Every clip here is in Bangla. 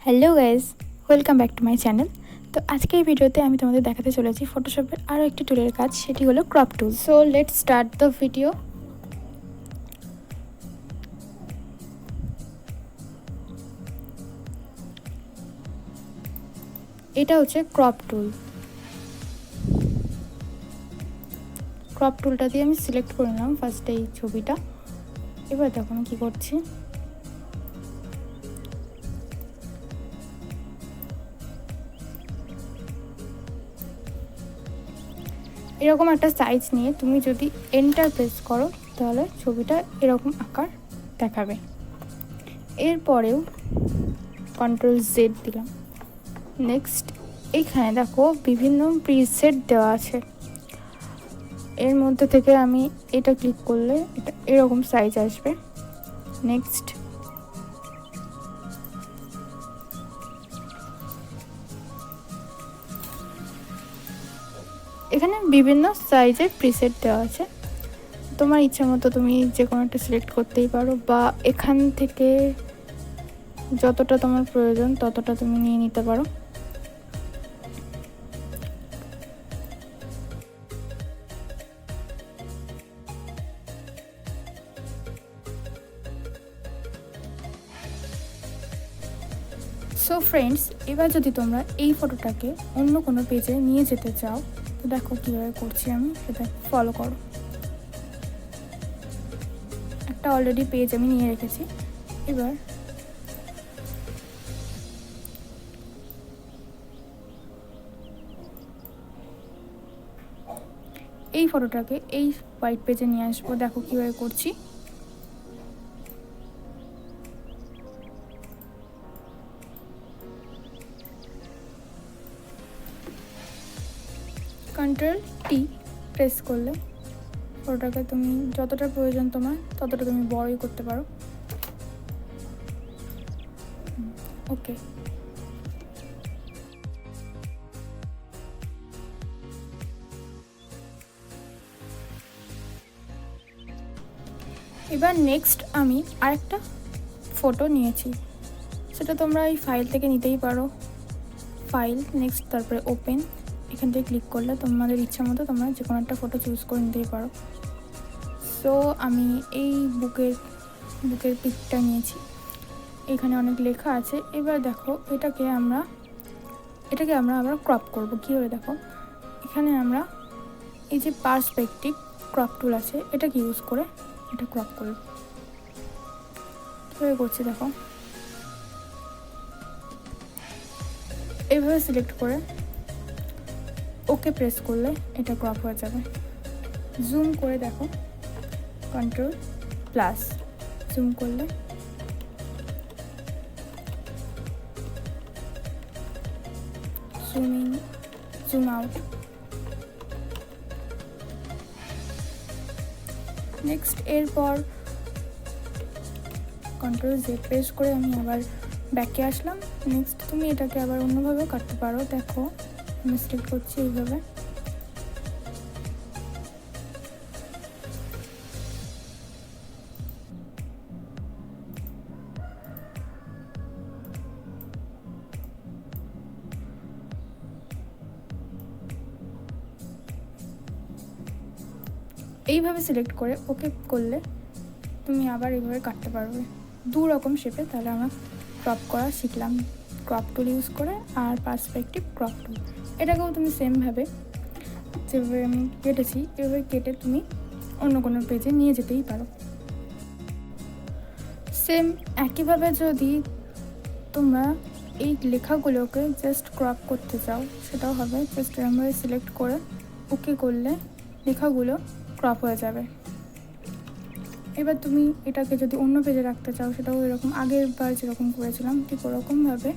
Hello guys, welcome back to my channel. তো আজকে এই ভিডিওতে আমি তোমাদের দেখাতে চলেছি ফটোশপের আরও একটি টুলের কাজ, সেটি হলো crop tool. So let's start the video. এটা হচ্ছে ক্রপ টুল। ক্রপ টুলটা দিয়ে আমি সিলেক্ট করে নিলাম ফার্স্টে এই ছবিটা। এবার দেখো আমি কী করছি। এরকম একটা সাইজ নিয়ে তুমি যদি এন্টার প্রেস করো তাহলে ছবিটা এরকম আকার দেখাবে। এরপরেও কন্ট্রোল জেড দিলাম। নেক্সট এইখানে দেখো বিভিন্ন প্রিসেট দেওয়া আছে। এর মধ্যে থেকে আমি এটা ক্লিক করলে এটা এরকম সাইজ আসবে। নেক্সট এখানে বিভিন্ন সাইজের প্রিসেট দেওয়া আছে, তোমার ইচ্ছা মতো তুমি যে কোনো একটা সিলেক্ট করতেই পারো, বা এখান থেকে যতটা তোমার প্রয়োজন ততটা তুমি নিয়ে নিতে পারো। সো ফ্রেন্ডস, এবার যদি তোমরা এই ফটোটাকে অন্য কোনো পেজে নিয়ে যেতে চাও তো দেখো কীভাবে করছি আমি, সেটা ফলো করো। একটা অলরেডি পেজ আমি নিয়ে রেখেছি। এবার এই ফটোটাকে এই হোয়াইট পেজে নিয়ে আসবো। দেখো কীভাবে করছি। কন্ট্রোল টি প্রেস করলে ফটোটাকে তুমি যতটা প্রয়োজন তোমার ততটা তুমি বড়ই করতে পারো। ওকে, এবার নেক্সট আমি আরেকটা ফটো নিয়েছি, সেটা তোমরা এই ফাইল থেকে নিতেই পারো। ফাইল, নেক্সট তারপরে ওপেন, এখান থেকে ক্লিক করলে তোমাদের ইচ্ছা মতো তোমরা যে কোনো একটা ফটো চুজ করে নিতেই পারো। সো আমি এই বুকের পিকটা নিয়েছি। এখানে অনেক লেখা আছে। এবার দেখো এটাকে আমরা আবার ক্রপ করব কীভাবে দেখো। এখানে আমরা এই যে পার্সপেক্টিভ ক্রপ টুল আছে, এটাকে ইউজ করে এটা ক্রপ করব। কীভাবে করছি দেখো। এইভাবে সিলেক্ট করে ওকে প্রেস করলে এটা ক্রপ হয়ে যাবে। জুম করে দেখো, কন্ট্রোল প্লাস, জুম করলে zoom in, zoom out. Next এরপর কন্ট্রোল জেড প্রেস করে আমি আবার ব্যাকে আসলাম। নেক্সট তুমি এটাকে আবার অন্যভাবেও কাটতে পারো। দেখো আমি সিলেক্ট করছি এইভাবে। এইভাবে সিলেক্ট করে ওকে করলে তুমি আবার এইভাবে কাটতে পারবে দু রকম শেপে। তাহলে আমরা ক্রপ করা শিখলাম ক্রপ টুল ইউজ করে, আর পার্সপেক্টিভ ক্রপ টুল। এটাকেও তুমি সেমভাবে যেভাবে আমি কেটেছি এভাবে কেটে তুমি অন্য কোনো পেজে নিয়ে যেতেই পারো। সেম একইভাবে যদি তোমরা এই লেখাগুলোকে জাস্ট ক্রপ করতে চাও সেটাও হবে। জাস্ট এরকমভাবে সিলেক্ট করে ওকে করলে লেখাগুলো ক্রপ হয়ে যাবে। এবার তুমি এটাকে যদি অন্য পেজে রাখতে চাও সেটাও এরকম আগের বার যেরকম করেছিলাম ঠিক ওরকমভাবে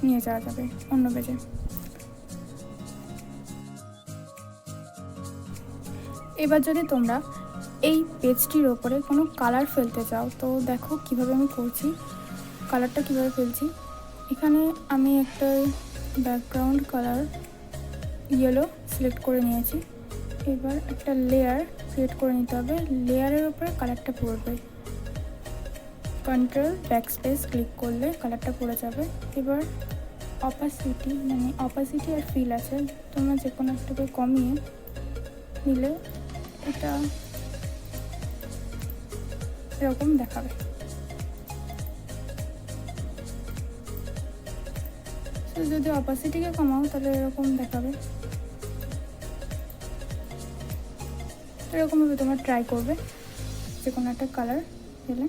নিয়ে যাওয়া যাবে অন্য পেজে। এবার যদি তোমরা এই পেজটির ওপরে কোনো কালার ফেলতে চাও তো দেখো কিভাবে আমি করছি, কালারটা কিভাবে ফেলছি। এখানে আমি একটা ব্যাকগ্রাউন্ড কালার ইয়েলো সিলেক্ট করে নিয়েছি। এবার একটা লেয়ার ক্রিয়েট করে নিতে হবে, লেয়ারের উপরে কালারটা পড়বে। কন্ট্রোল ব্যাকস্পেস ক্লিক করলে কালারটা পড়ে যাবে। এবার অপাসিটি আর ফিল আছে, তোমরা যে কোনো একটাকে কমিয়ে নিলে এটা এরকম দেখাবে। তো যদি অপাসিটিকে কমাও তাহলে এরকম দেখাবে। এরকমভাবে তোমরা ট্রাই করবে যে কোনো একটা কালার দিলে।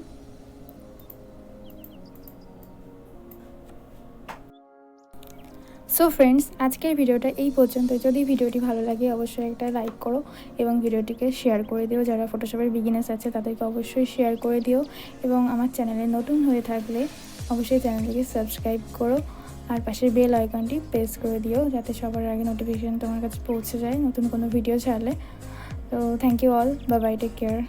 সো ফ্রেন্ডস, আজকের ভিডিওটা এই পর্যন্ত। যদি ভিডিওটি ভালো লাগে অবশ্যই একটা লাইক করো এবং ভিডিওটিকে শেয়ার করে দিও। যারা ফটোশপের বিগিনার্স আছে তাদেরকে অবশ্যই শেয়ার করে দিও, এবং আমার চ্যানেলে নতুন হয়ে থাকলে অবশ্যই চ্যানেলটিকে সাবস্ক্রাইব করো আর পাশের বেল আইকনটি প্রেস করে দিও, যাতে সবার আগে নোটিফিকেশান তোমার কাছে পৌঁছে যায় নতুন কোনো ভিডিও ছাড়লে। তো thank you all, bye bye, take care.